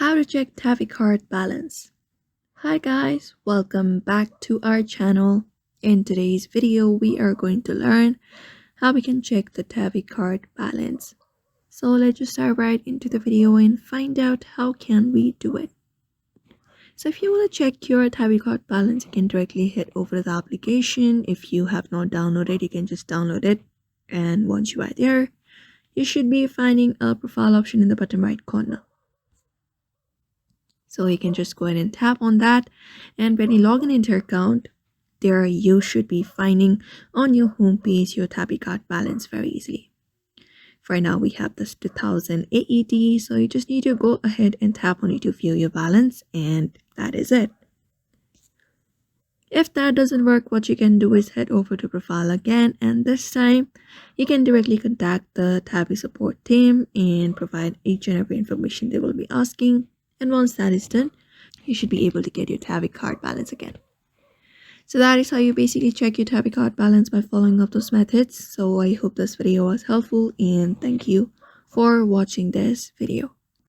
How to check Tabby card balance. Hi guys, welcome back to our channel. In today's video, we are going to learn how we can check the Tabby card balance. So let's just start right into the video and find out how can we do it. So if you want to check your Tabby card balance, you can directly head over to the application. If you have not downloaded, you can just download it. And once you are there, you should be finding a profile option in the bottom right corner. So you can just go ahead and tap on that, and when you log in into your account, there you should be finding on your home page your Tabby card balance very easily. For now, we have this 2000 AED, so you just need to go ahead and tap on it to view your balance, and that is it. If that doesn't work, what you can do is head over to profile again, and this time you can directly contact the Tabby support team and provide each and every information they will be asking. And once that is done, you should be able to get your Tabby card balance again. So that is how you basically check your Tabby card balance, by following up those methods. So I hope this video was helpful, and thank you for watching this video.